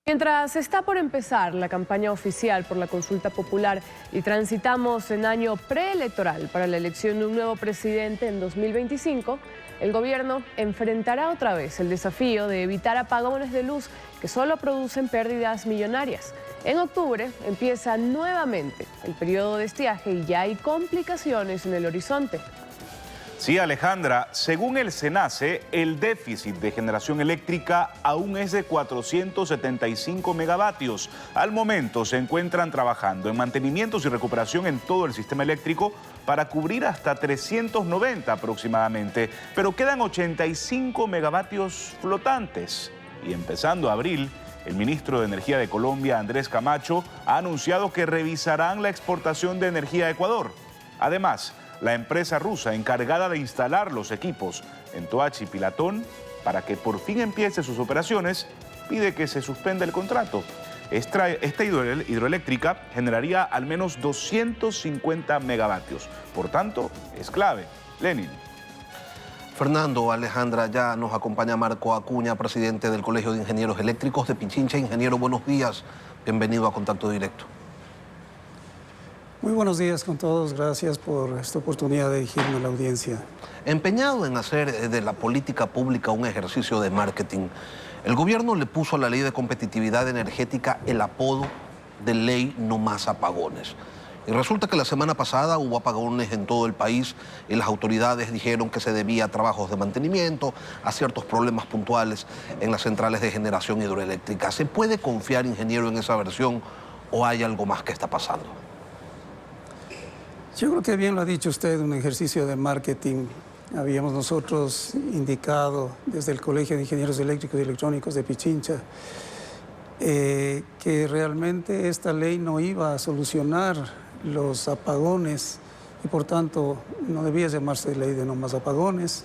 Mientras está por empezar la campaña oficial por la consulta popular y transitamos en año preelectoral para la elección de un nuevo presidente en 2025, el gobierno enfrentará otra vez el desafío de evitar apagones de luz que solo producen pérdidas millonarias. En octubre empieza nuevamente el periodo de estiaje y ya hay complicaciones en el horizonte. Sí, Alejandra, según el SENACE, el déficit de generación eléctrica aún es de 475 megavatios. Al momento se encuentran trabajando en mantenimientos y recuperación en todo el sistema eléctrico para cubrir hasta 390 aproximadamente, pero quedan 85 megavatios flotantes. Y empezando abril, el ministro de Energía de Colombia, Andrés Camacho, ha anunciado que revisarán la exportación de energía a Ecuador. Además, la empresa rusa encargada de instalar los equipos en Toachi y Pilatón para que por fin empiece sus operaciones, pide que se suspenda el contrato. Esta hidroeléctrica generaría al menos 250 megavatios. Por tanto, es clave. Lenin. Fernando, Alejandra, ya nos acompaña Marco Acuña, presidente del Colegio de Ingenieros Eléctricos de Pichincha. Ingeniero, buenos días. Bienvenido a Contacto Directo. Muy buenos días con todos, gracias por esta oportunidad de dirigirme a la audiencia. Empeñado en hacer de la política pública un ejercicio de marketing, el gobierno le puso a la Ley de Competitividad Energética el apodo de Ley No Más Apagones. Y resulta que la semana pasada hubo apagones en todo el país y las autoridades dijeron que se debía a trabajos de mantenimiento, a ciertos problemas puntuales en las centrales de generación hidroeléctrica. ¿Se puede confiar, ingeniero, en esa versión o hay algo más que está pasando? Yo creo que bien lo ha dicho usted, un ejercicio de marketing. Habíamos nosotros indicado desde el Colegio de Ingenieros Eléctricos y Electrónicos de Pichincha que realmente esta ley no iba a solucionar los apagones y por tanto no debía llamarse ley de no más apagones.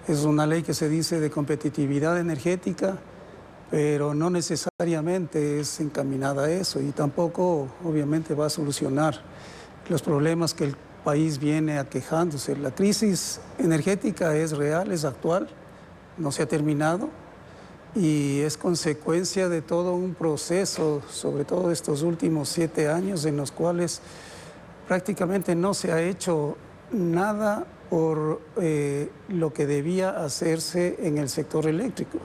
Es una ley que se dice de competitividad energética, pero no necesariamente es encaminada a eso y tampoco obviamente va a solucionar los problemas que el país viene aquejándose. La crisis energética es real, es actual, no se ha terminado y es consecuencia de todo un proceso, sobre todo estos últimos 7 años en los cuales prácticamente no se ha hecho nada por lo que debía hacerse en el sector eléctrico.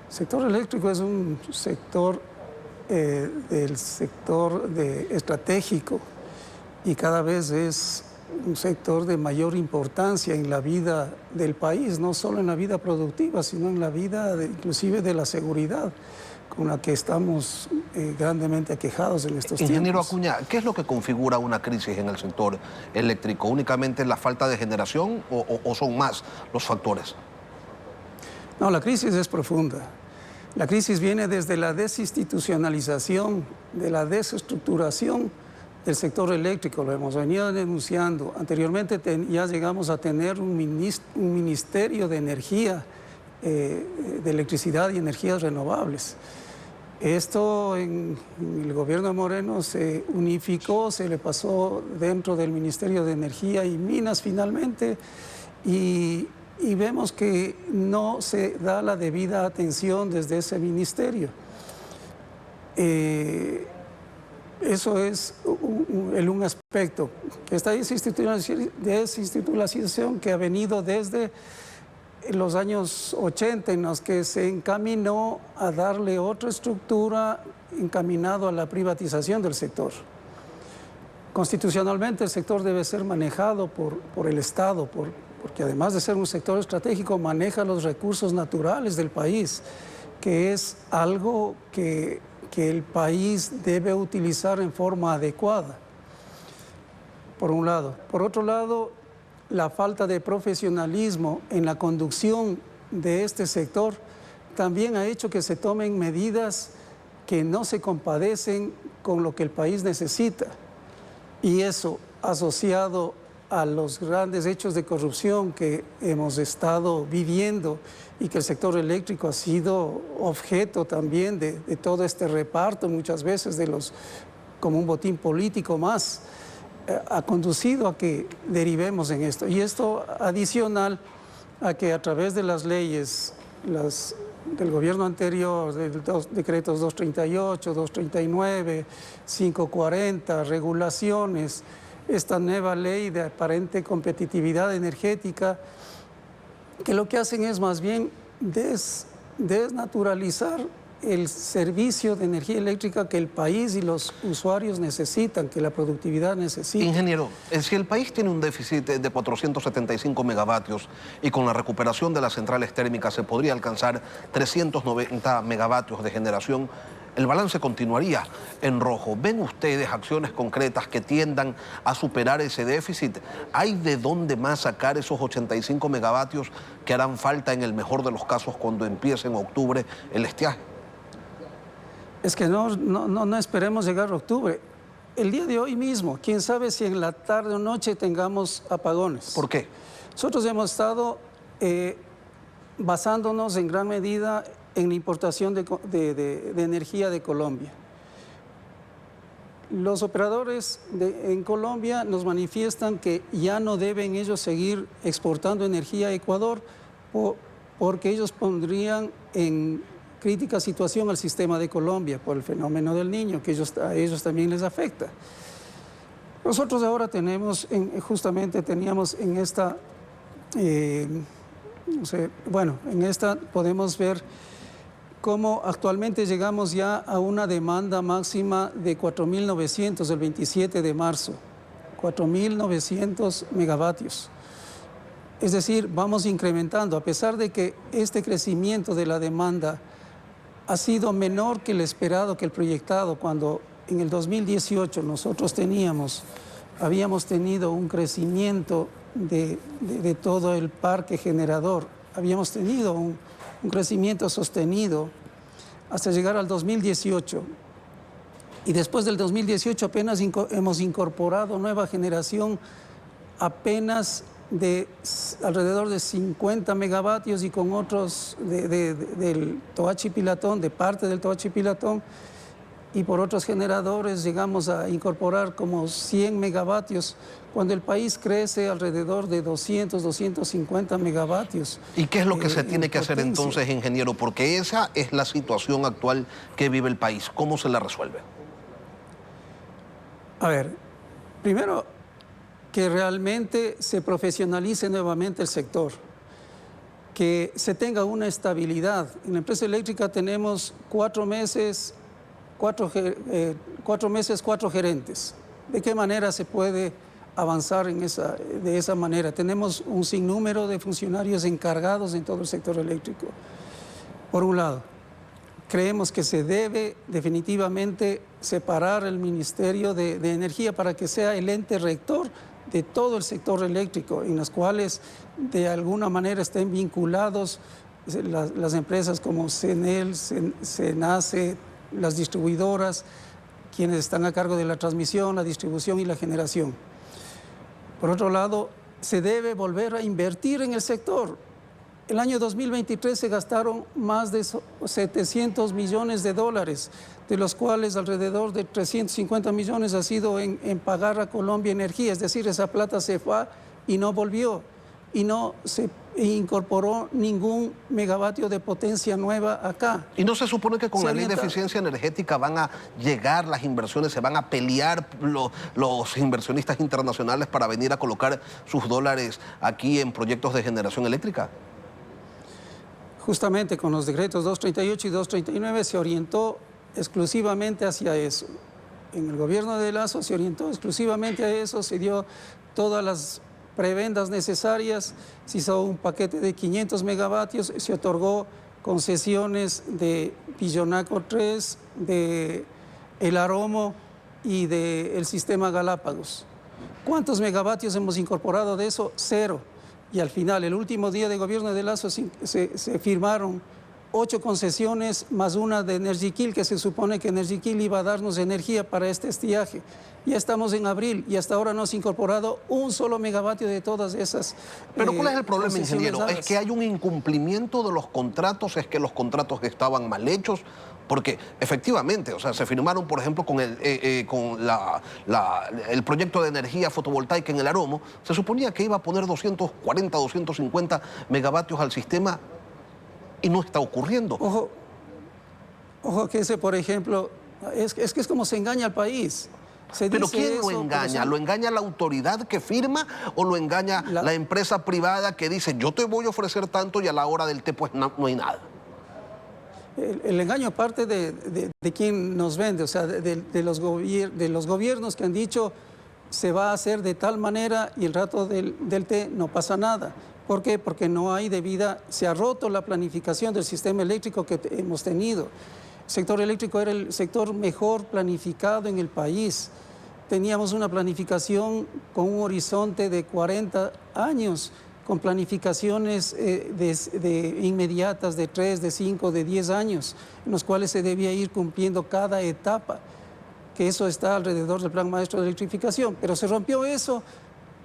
El sector eléctrico es un sector estratégico y cada vez es un sector de mayor importancia en la vida del país, no solo en la vida productiva, sino en la vida inclusive de la seguridad, con la que estamos grandemente aquejados en estos tiempos. Ingeniero Acuña, ¿qué es lo que configura una crisis en el sector eléctrico? ¿Únicamente la falta de generación o son más los factores? No, la crisis es profunda. La crisis viene desde la desinstitucionalización, de la desestructuración del sector eléctrico, lo hemos venido denunciando. Anteriormente ya llegamos a tener un ministerio de energía, de electricidad y energías renovables. Esto en el gobierno de Moreno se unificó, se le pasó dentro del Ministerio de Energía y Minas finalmente y vemos que no se da la debida atención desde ese ministerio. Eso es un aspecto. Esta desinstitucionalización que ha venido desde los años 80, en los que se encaminó a darle otra estructura encaminado a la privatización del sector. Constitucionalmente el sector debe ser manejado por el Estado, porque además de ser un sector estratégico, maneja los recursos naturales del país, que es algo que el país debe utilizar en forma adecuada, por un lado. Por otro lado, la falta de profesionalismo en la conducción de este sector también ha hecho que se tomen medidas que no se compadecen con lo que el país necesita. Y eso, asociado a los grandes hechos de corrupción que hemos estado viviendo y que el sector eléctrico ha sido objeto también de todo este reparto, muchas veces como un botín político más, ha conducido a que derivemos en esto. Y esto adicional a que a través de las leyes, del gobierno anterior, de los decretos 238, 239, 540, regulaciones, esta nueva ley de aparente competitividad energética, que lo que hacen es más bien desnaturalizar el servicio de energía eléctrica que el país y los usuarios necesitan, que la productividad necesita. Ingeniero, si el país tiene un déficit de 475 megavatios y con la recuperación de las centrales térmicas se podría alcanzar 390 megavatios de generación, el balance continuaría en rojo. ¿Ven ustedes acciones concretas que tiendan a superar ese déficit? ¿Hay de dónde más sacar esos 85 megavatios que harán falta en el mejor de los casos cuando empiece en octubre el estiaje? Es que no esperemos llegar a octubre. El día de hoy mismo, quién sabe si en la tarde o noche tengamos apagones. ¿Por qué? Nosotros hemos estado basándonos en gran medida en la importación de energía de Colombia. Los operadores en Colombia nos manifiestan que ya no deben ellos seguir exportando energía a Ecuador porque ellos pondrían en crítica situación al sistema de Colombia por el fenómeno del Niño, que a ellos también les afecta. Nosotros ahora teníamos en esta, en esta podemos ver cómo actualmente llegamos ya a una demanda máxima de 4.900 el 27 de marzo, 4.900 megavatios. Es decir, vamos incrementando, a pesar de que este crecimiento de la demanda ha sido menor que el esperado, que el proyectado, cuando en el 2018 nosotros habíamos tenido un crecimiento de todo el parque generador, habíamos tenido un crecimiento sostenido hasta llegar al 2018. Y después del 2018 apenas hemos incorporado nueva generación apenas de alrededor de 50 megavatios y con otros del Toachi Pilatón, de parte del Toachi Pilatón, y por otros generadores llegamos a incorporar como 100 megavatios, cuando el país crece alrededor de 200, 250 megavatios. ¿Y qué es lo que se tiene que hacer entonces, ingeniero? Porque esa es la situación actual que vive el país. ¿Cómo se la resuelve? A ver, primero, que realmente se profesionalice nuevamente el sector, que se tenga una estabilidad. En la empresa eléctrica tenemos 4 meses, 4 gerentes. ¿De qué manera se puede avanzar de esa manera? Tenemos un sinnúmero de funcionarios encargados en todo el sector eléctrico. Por un lado, creemos que se debe definitivamente separar el Ministerio de Energía para que sea el ente rector de todo el sector eléctrico, en las cuales de alguna manera estén vinculados las empresas como CENEL, CENACE, las distribuidoras, quienes están a cargo de la transmisión, la distribución y la generación. Por otro lado, se debe volver a invertir en el sector. El año 2023 se gastaron más de 700 millones de dólares, de los cuales alrededor de 350 millones ha sido en pagar a Colombia Energía, es decir, esa plata se fue y no volvió, y no se incorporó ningún megavatio de potencia nueva acá. ¿Y no se supone que con la ley de eficiencia energética van a llegar las inversiones, se van a pelear los inversionistas internacionales para venir a colocar sus dólares aquí en proyectos de generación eléctrica? Justamente con los decretos 238 y 239 se orientó exclusivamente hacia eso. En el gobierno de Lasso se orientó exclusivamente a eso, se dio todas las prebendas necesarias, se hizo un paquete de 500 megavatios, se otorgó concesiones de Pillonaco 3, de El Aromo y del sistema Galápagos. ¿Cuántos megavatios hemos incorporado de eso? 0. Y al final, el último día de gobierno de Lasso, se firmaron 8 concesiones más una de Energiquil, que se supone que Energiquil iba a darnos energía para este estiaje. Ya estamos en abril y hasta ahora no se ha incorporado un solo megavatio de todas esas. Pero ¿cuál es el problema, ingeniero? Dadas. ¿Es que hay un incumplimiento de los contratos? ¿Es que los contratos estaban mal hechos? Porque efectivamente, o sea, se firmaron, por ejemplo, con el proyecto de energía fotovoltaica en El Aromo, se suponía que iba a poner 240, 250 megavatios al sistema y no está ocurriendo. Ojo que ese, por ejemplo, es que es como se engaña al país. ¿Pero quién lo engaña? ¿Lo engaña la autoridad que firma o lo engaña la empresa privada que dice yo te voy a ofrecer tanto y a la hora del té pues no hay nada? El engaño parte de quien nos vende, o sea, de los gobiernos que han dicho se va a hacer de tal manera y el rato del té no pasa nada. ¿Por qué? Porque no hay se ha roto la planificación del sistema eléctrico que hemos tenido. El sector eléctrico era el sector mejor planificado en el país. Teníamos una planificación con un horizonte de 40 años, con planificaciones inmediatas de 3, de 5, de 10 años, en los cuales se debía ir cumpliendo cada etapa, que eso está alrededor del Plan Maestro de Electrificación. Pero se rompió eso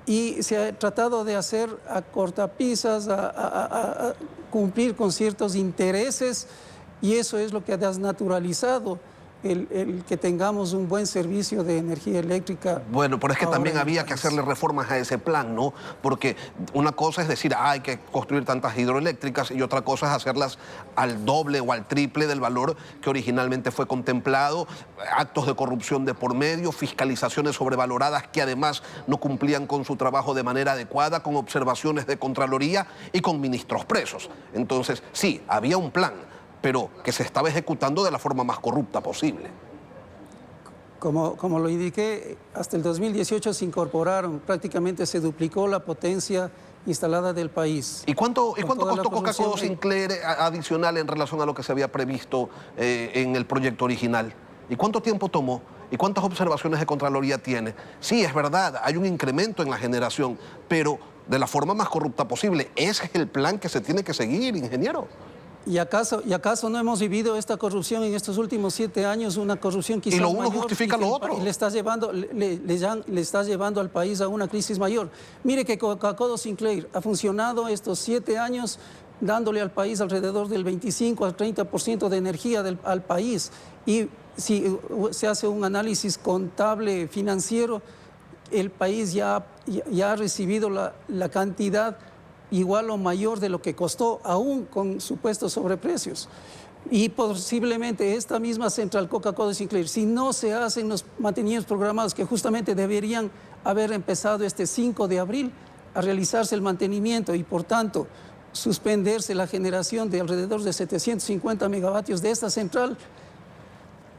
y se ha tratado de hacer a cortapisas, a cumplir con ciertos intereses, y eso es lo que ha desnaturalizado el que tengamos un buen servicio de energía eléctrica. Bueno, pero es que también había que hacerle reformas a ese plan, ¿no? Porque una cosa es decir, hay que construir tantas hidroeléctricas y otra cosa es hacerlas al doble o al triple del valor que originalmente fue contemplado, actos de corrupción de por medio, fiscalizaciones sobrevaloradas que además no cumplían con su trabajo de manera adecuada, con observaciones de Contraloría y con ministros presos. Entonces, sí, había un plan, pero que se estaba ejecutando de la forma más corrupta posible. Como lo indiqué, hasta el 2018 se incorporaron, prácticamente se duplicó la potencia instalada del país. ¿Y cuánto costó Coca-Cola Sinclair adicional en relación a lo que se había previsto en el proyecto original? ¿Y cuánto tiempo tomó? ¿Y cuántas observaciones de Contraloría tiene? Sí, es verdad, hay un incremento en la generación, pero de la forma más corrupta posible. Ese es el plan que se tiene que seguir, ingeniero. ¿Y acaso no hemos vivido esta corrupción en estos últimos 7 años? Una corrupción quizás mayor. Y lo uno mayor, justifica lo otro. Le está llevando al país a una crisis mayor. Mire que Coca-Cola Sinclair ha funcionado estos 7 años dándole al país alrededor del 25 al 30% de energía al país. Y si se hace un análisis contable financiero, el país ya ha recibido la cantidad igual o mayor de lo que costó, aún con supuestos sobreprecios. Y posiblemente esta misma central Coca-Cola Sinclair, si no se hacen los mantenimientos programados que justamente deberían haber empezado este 5 de abril a realizarse el mantenimiento y por tanto suspenderse la generación de alrededor de 750 megavatios de esta central,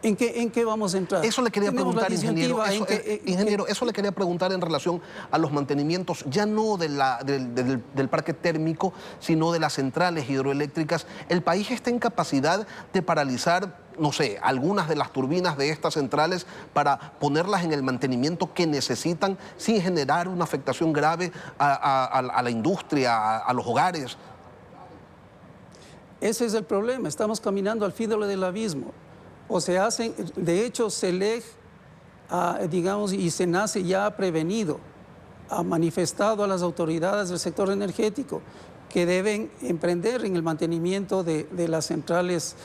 ¿en qué vamos a entrar? Eso le quería preguntar, ingeniero. Eso le quería preguntar en relación a los mantenimientos, ya no del parque térmico, sino de las centrales hidroeléctricas. ¿El país está en capacidad de paralizar, no sé, algunas de las turbinas de estas centrales para ponerlas en el mantenimiento que necesitan sin generar una afectación grave a la industria, a los hogares? Ese es el problema. Estamos caminando al filo del abismo. O se hacen, de hecho, CELEG, digamos, y SENACE ya ha prevenido, ha manifestado a las autoridades del sector energético que deben emprender en el mantenimiento de las centrales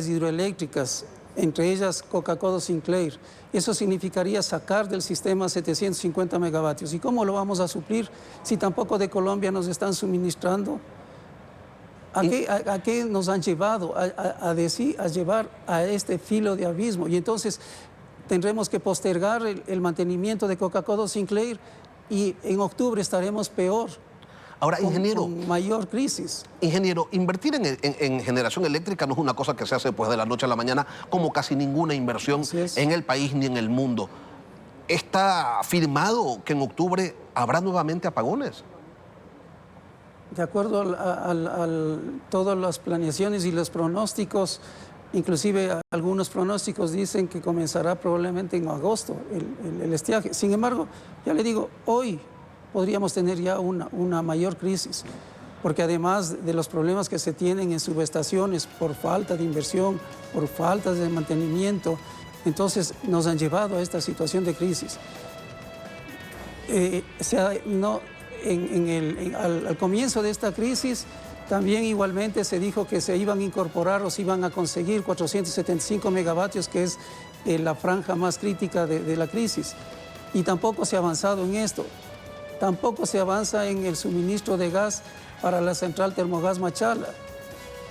hidroeléctricas, entre ellas Coca-Cola Sinclair. Eso significaría sacar del sistema 750 megavatios. ¿Y cómo lo vamos a suplir si tampoco de Colombia nos están suministrando? ¿A qué nos han llevado? A llevar a este filo de abismo. Y entonces tendremos que postergar el mantenimiento de Coca-Cola Sinclair y en octubre estaremos peor. Ahora, ingeniero, con mayor crisis. Ingeniero, invertir en generación eléctrica no es una cosa que se hace pues de la noche a la mañana, como casi ninguna inversión en el país ni en el mundo. ¿Está firmado que en octubre habrá nuevamente apagones? De acuerdo a todas las planeaciones y los pronósticos, inclusive algunos pronósticos dicen que comenzará probablemente en agosto el estiaje. Sin embargo, ya le digo, hoy podríamos tener ya una mayor crisis, porque además de los problemas que se tienen en subestaciones por falta de inversión, por falta de mantenimiento, entonces nos han llevado a esta situación de crisis. Al comienzo de esta crisis, también igualmente se dijo que se iban a incorporar o se iban a conseguir 475 megavatios, que es la franja más crítica de la crisis. Y tampoco se ha avanzado en esto. Tampoco se avanza en el suministro de gas para la central Termogas Machala.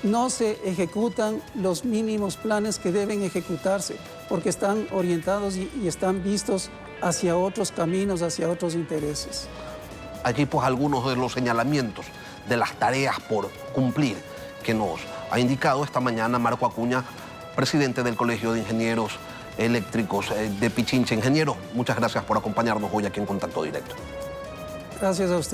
no se ejecutan los mínimos planes que deben ejecutarse, porque están orientados y están vistos hacia otros caminos, hacia otros intereses. Aquí pues algunos de los señalamientos de las tareas por cumplir que nos ha indicado esta mañana Marco Acuña, presidente del Colegio de Ingenieros Eléctricos de Pichincha. Ingeniero, muchas gracias por acompañarnos hoy aquí en Contacto Directo. Gracias a usted.